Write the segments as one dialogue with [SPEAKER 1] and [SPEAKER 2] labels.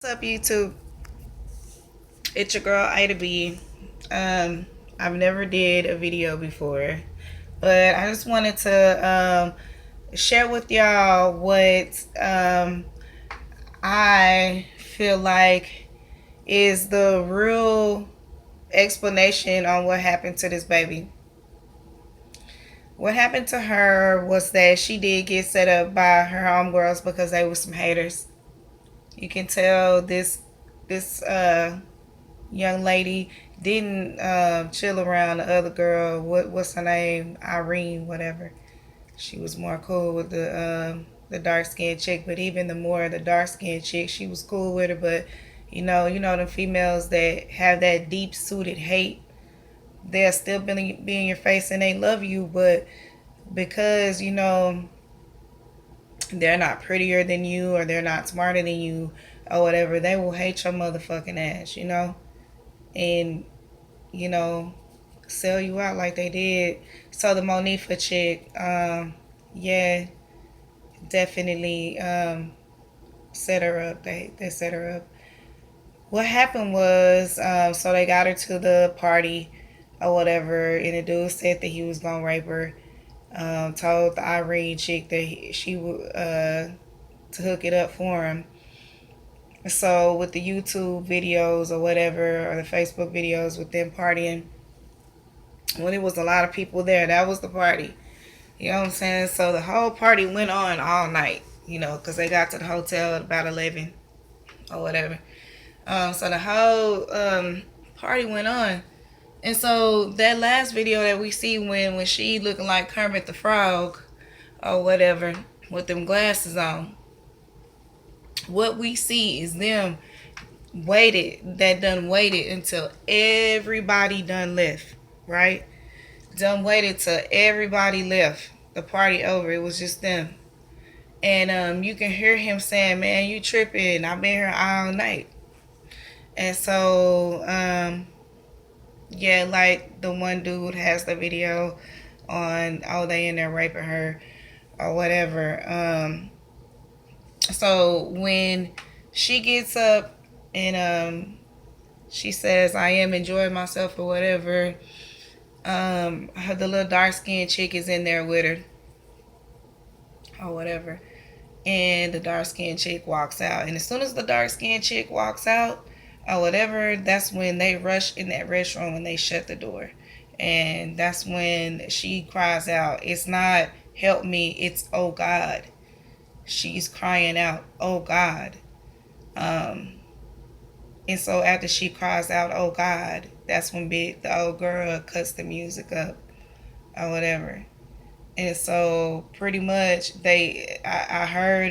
[SPEAKER 1] What's up, YouTube? It's your girl Ida B. I've never did a video before, but I just wanted to share with y'all what I feel like is the real explanation on what happened to this baby. What happened to her was that she did get set up by her homegirls because they were some haters. You can tell this young lady didn't chill around the other girl. What's her name? Irene, whatever. She was more cool with the dark skinned chick. But even the dark skinned chick, she was cool with her. But you know the females that have that deep suited hate, they'll still be in your face and they love you, but because they're not prettier than you or they're not smarter than you or whatever, they will hate your motherfucking ass. And you know, sell you out like they did. So the Monifa chick, yeah, definitely set her up. They set her up. What happened was, so they got her to the party or whatever, and the dude said that he was gonna rape her. Told the Irene chick that she would to hook it up for him. So with the YouTube videos or whatever, or the Facebook videos with them partying, when it was a lot of people there, that was the party. You know what I'm saying? So the whole party went on all night, because they got to the hotel at about 11 or whatever. So the whole party went on. And so that last video that we see when she looking like Kermit the Frog or whatever with them glasses on, what we see is them waited until everybody done left, right? Done waited till everybody left. The party over. It was just them. And you can hear him saying, "Man, you tripping. I've been here all night." And so, yeah, like the one dude has the video on, oh, they in there raping her or whatever. So when she gets up and she says, "I am enjoying myself" or whatever, the little dark skinned chick is in there with her or whatever. And the dark skinned chick walks out. And as soon as the dark skinned chick walks out or whatever, that's when they rush in that restroom and they shut the door. And that's when she cries out. It's not "help me," it's "oh God." She's crying out, "oh God." Um, and so after she cries out, "oh God," that's when the old girl cuts the music up or whatever. And so pretty much I heard,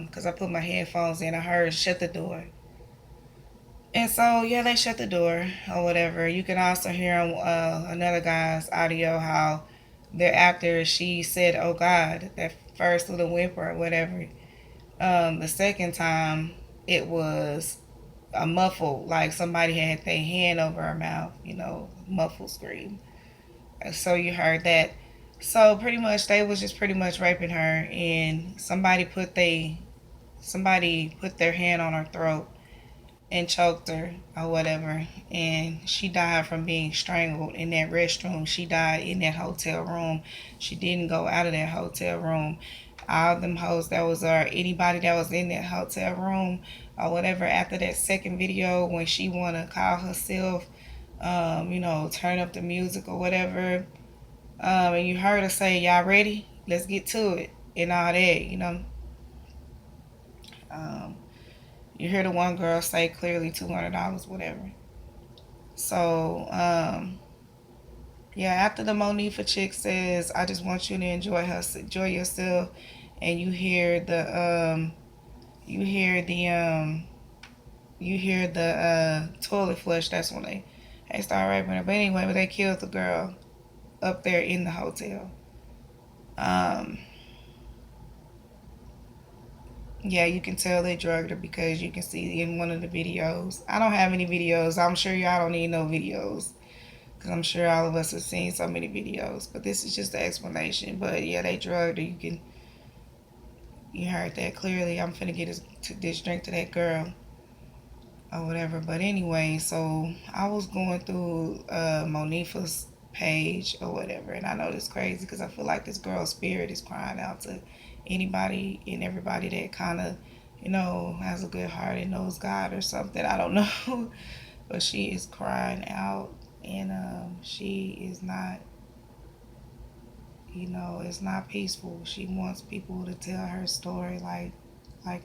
[SPEAKER 1] because I put my headphones in, I heard "shut the door." And so yeah, they shut the door or whatever. You can also hear on another guy's audio how after she said "oh God," that first little whimper or whatever. The second time it was a muffled, like somebody had their hand over her mouth, muffled scream. So you heard that. So pretty much they was just pretty much raping her, and somebody put their hand on her throat and choked her or whatever, and she died from being strangled in that restroom. She died in that hotel room. She didn't go out of that hotel room. All them hoes that was anybody that was in that hotel room or whatever, after that second video when she wanna call herself, turn up the music or whatever, and you heard her say, "Y'all ready? Let's get to it," and all that. Um, you hear the one girl say clearly $200, whatever. So, yeah, after the Monifa chick says, "I just want you to enjoy yourself," and you hear the toilet flush. That's when they start raping her. But anyway, they killed the girl up there in the hotel. Um, yeah, you can tell they drugged her because you can see in one of the videos. I don't have any videos. I'm sure y'all don't need no videos because I'm sure all of us have seen so many videos. But this is just the explanation. But yeah, they drugged her. You heard that clearly. I'm finna get this drink to that girl. or whatever. But anyway, so I was going through Monifa's page or whatever, and I know this crazy because I feel like this girl's spirit is crying out to anybody and everybody that kind of, has a good heart and knows God or something. I don't know, but she is crying out, and she is not. It's not peaceful. She wants people to tell her story, like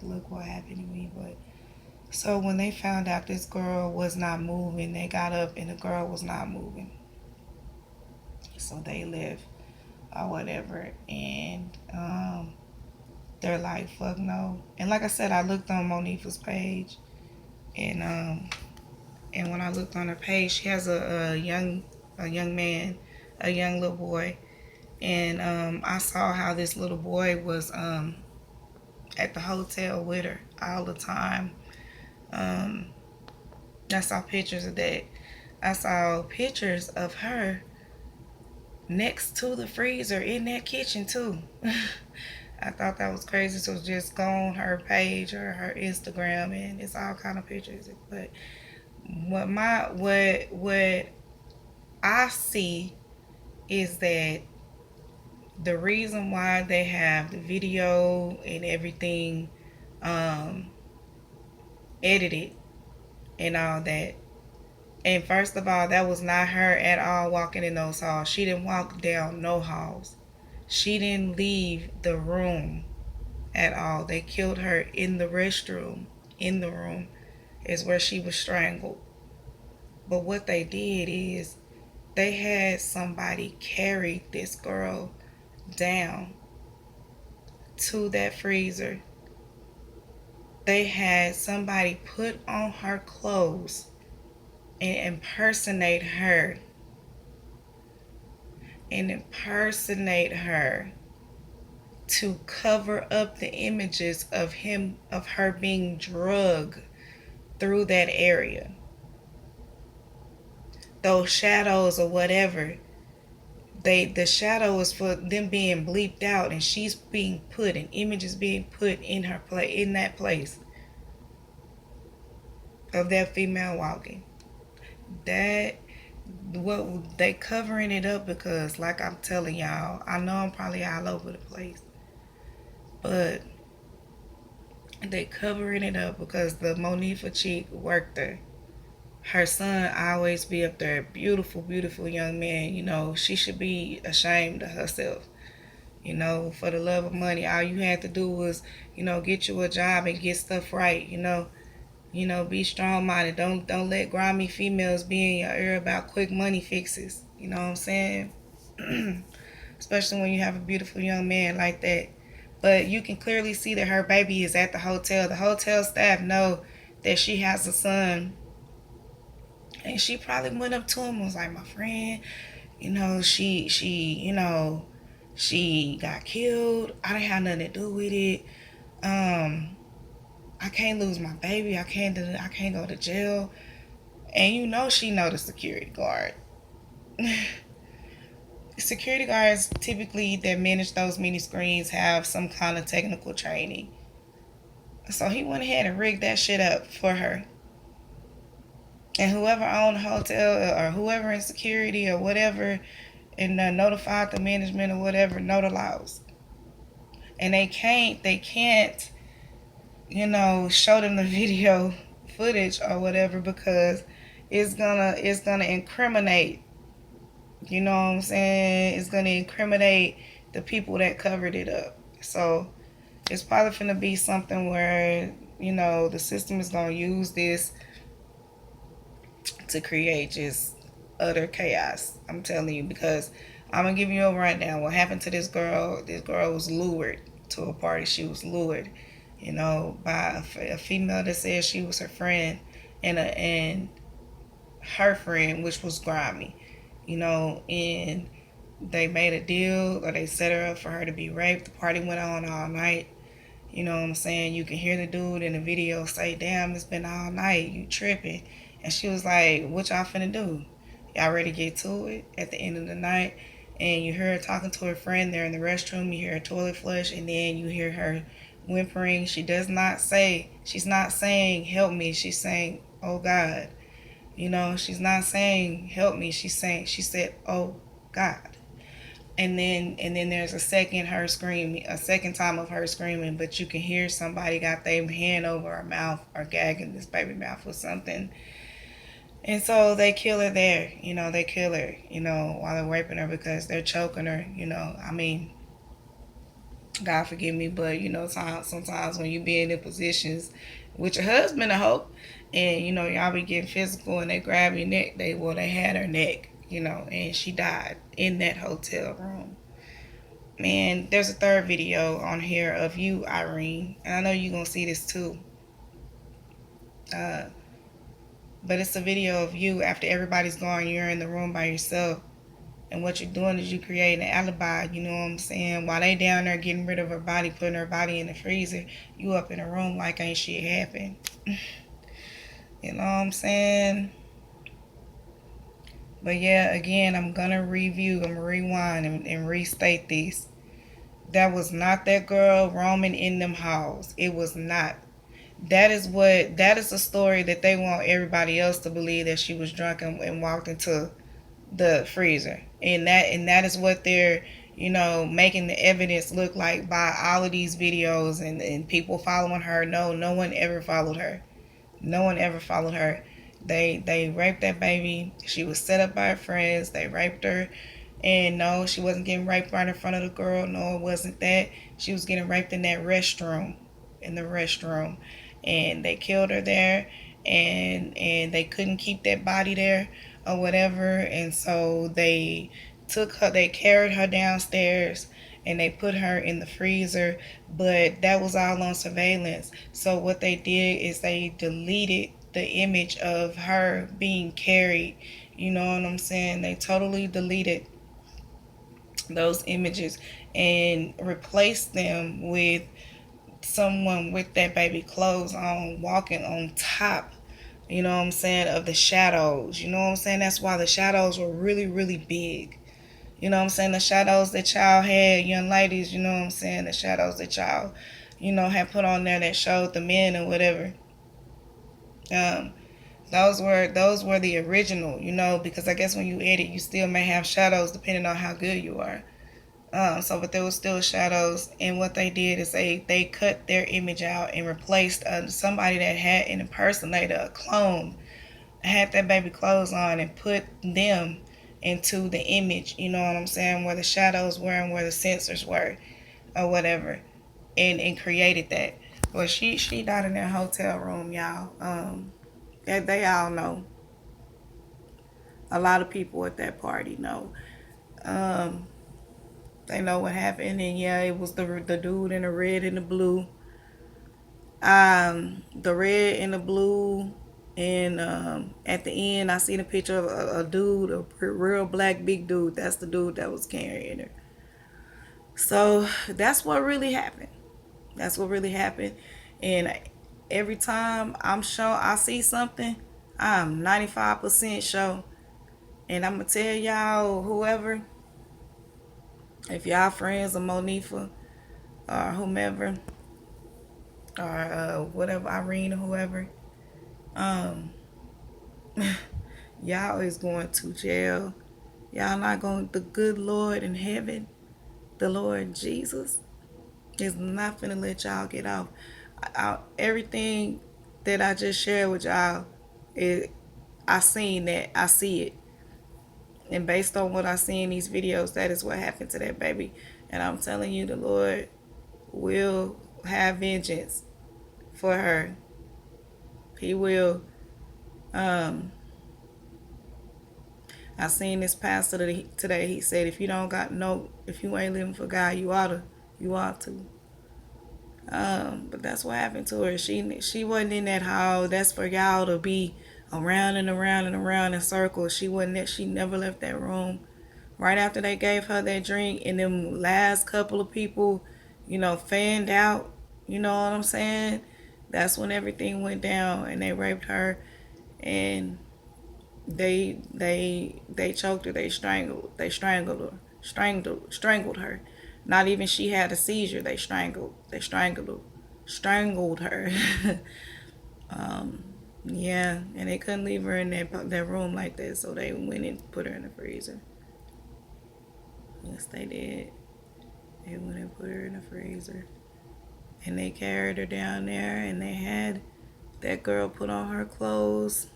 [SPEAKER 1] look what happened to me. But so when they found out this girl was not moving, they got up and the girl was not moving. So they left or whatever, and they're like, fuck no. And like I said, I looked on Monifa's page, and when I looked on her page, she has a young man, a young little boy, and I saw how this little boy was at the hotel with her all the time. Um, I saw pictures of that. I saw pictures of her next to the freezer in that kitchen too. I thought that was crazy. So just go on her page or her Instagram, and it's all kind of pictures. But what I see is that the reason why they have the video and everything um, edited and all that. And first of all, that was not her at all walking in those halls. She didn't walk down no halls. She didn't leave the room at all. They killed her in the restroom. In the room is where she was strangled. But what they did is they had somebody carry this girl down to that freezer. They had somebody put on her clothes and impersonate her to cover up the images of her being drugged through that area. Those shadows or whatever, the shadow is for them being bleeped out, and she's being put, and images being put in that place of that female walking. That what they covering it up because, like I'm telling y'all, I know I'm probably all over the place, but they covering it up because the Monifa chick worked there. Her son always be up there, beautiful, beautiful young man. She should be ashamed of herself. For the love of money, all you had to do was, get you a job and get stuff right. Be strong minded. Don't let grimy females be in your ear about quick money fixes. You know what I'm saying? Especially when you have a beautiful young man like that. But you can clearly see that her baby is at the hotel. The hotel staff know that she has a son. And she probably went up to him and was like, my friend, she got killed. I didn't have nothing to do with it. I can't lose my baby. I can't go to jail. And she know the security guard. Security guards typically that manage those mini screens have some kind of technical training. So he went ahead and rigged that shit up for her. And whoever owned the hotel or whoever in security or whatever and notified the management or whatever know the laws. And they can't show them the video footage or whatever because it's gonna incriminate. You know what I'm saying? It's gonna incriminate the people that covered it up. So it's probably gonna be something where the system is gonna use this to create just utter chaos. I'm telling you, because I'm gonna give you a rundown. What happened to this girl? This girl was lured to a party. She was lured, by a female that said she was her friend, and her friend, which was grimy, and they made a deal or they set her up for her to be raped. The party went on all night. You know what I'm saying? You can hear the dude in the video say, damn, it's been all night. You tripping. And she was like, what y'all finna do? Y'all ready to get to it at the end of the night? And you hear her talking to her friend there in the restroom. You hear her toilet flush. And then you hear her whimpering. She's not saying, help me. She's saying, oh God. You know, she's not saying help me. She said, oh God. And then there's a second time of her screaming, but you can hear somebody got their hand over her mouth or gagging this baby mouth with something. And so they kill her there. They kill her, while they're raping her because they're choking her. I mean, God forgive me, but sometimes when you be in the positions with your husband, I hope, and y'all be getting physical and they grab your neck, they had her neck, and she died in that hotel room. Man, there's a third video on here of you, Irene, and I know you're gonna see this too. Uh, but it's a video of you after everybody's gone. You're in the room by yourself. And what you're doing is you create an alibi, you know what I'm saying? While they down there getting rid of her body, putting her body in the freezer, you up in a room like ain't shit happened. You know what I'm saying? But yeah, again, I'm gonna rewind and restate this. That was not that girl roaming in them halls. It was not. That is the story that they want everybody else to believe, that she was drunk and walked into the freezer, and that is what they're making the evidence look like by all of these videos and people following her. No one ever followed her. No one ever followed her. They raped that baby. She was set up by her friends. They raped her. And no, she wasn't getting raped right in front of the girl. No, it wasn't that. She was getting raped in that restroom. In the restroom. And they killed her there. And they couldn't keep that body there or whatever. And so they carried her downstairs and they put her in the freezer. But that was all on surveillance. So what they did is they deleted the image of her being carried. You know what I'm saying? They totally deleted those images and replaced them with someone with that baby clothes on, walking on top, you know what I'm saying, of the shadows. You know what I'm saying? That's why the shadows were really, really big. You know what I'm saying? The shadows that y'all had, young ladies, you know what I'm saying? The shadows that y'all, had put on there that showed the men or whatever. Um, those were the original, because I guess when you edit, you still may have shadows depending on how good you are. But there was still shadows, and what they did is they cut their image out and replaced somebody that had an impersonator, a clone, had that baby clothes on and put them into the image, you know what I'm saying, where the shadows were and where the sensors were or whatever, and created that. Well, she died in that hotel room, y'all. They all know. A lot of people at that party know. Um, they know what happened, and yeah, it was the dude in the red and the blue. The red and the blue, and at the end, I seen a picture of a dude, a real black big dude. That's the dude that was carrying her. So that's what really happened. That's what really happened, and every time I see something, I'm 95% sure, and I'm gonna tell y'all, whoever, if y'all friends of Monifa or whomever, or whatever, Irene or whoever, um, y'all is going to jail. Y'all not going. The good Lord in heaven, the Lord Jesus, is not finna let y'all get off. Everything that I just shared with y'all, I seen that. I see it, and based on what I see in these videos, that is what happened to that baby. And I'm telling you, the Lord will have vengeance for her. He will. Um, I seen this pastor today. He said, if you ain't living for God, you ought to. But that's what happened to her. She wasn't in that hall. That's for y'all to be around and around and around in circles. She never left that room. Right after they gave her that drink, and them last couple of people, fanned out. You know what I'm saying? That's when everything went down, and they raped her, and they choked her. They strangled her. Not even she had a seizure. They strangled her. um Yeah, and they couldn't leave her in that room like that, so they went and put her in the freezer. Yes, they did. They went and put her in the freezer. And they carried her down there, and they had that girl put on her clothes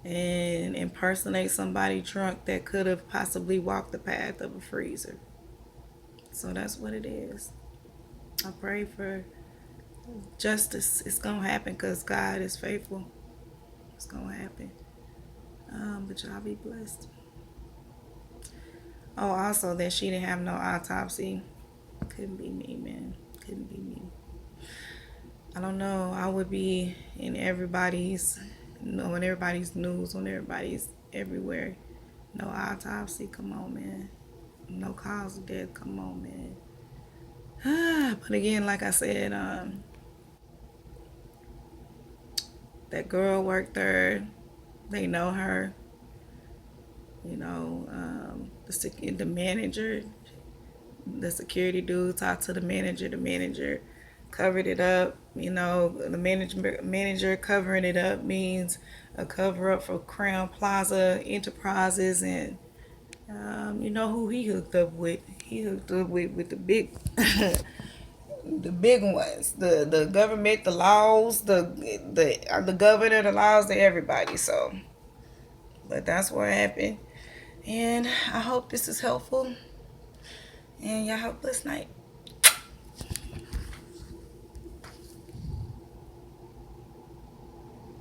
[SPEAKER 1] and impersonate somebody drunk that could have possibly walked the path of a freezer. So that's what it is. I pray for justice. It's going to happen because God is faithful. It's going to happen. But y'all be blessed. Oh, also that she didn't have no autopsy. Couldn't be me, man. Couldn't be me. I don't know. I would be in everybody's, on everybody's news, on everybody's everywhere. No autopsy. Come on, man. No cause of death. Come on, man. But again, like I said, that girl worked there. They know her. You know, the manager, the security dude talked to the manager. The manager covered it up. You know, the manager covering it up means a cover up for Crown Plaza Enterprises, and you know who he hooked up with. He hooked up with the big the big ones, the government, the laws, the governor, the laws, to everybody. So, but that's what happened, and I hope this is helpful, and y'all have a blessed night.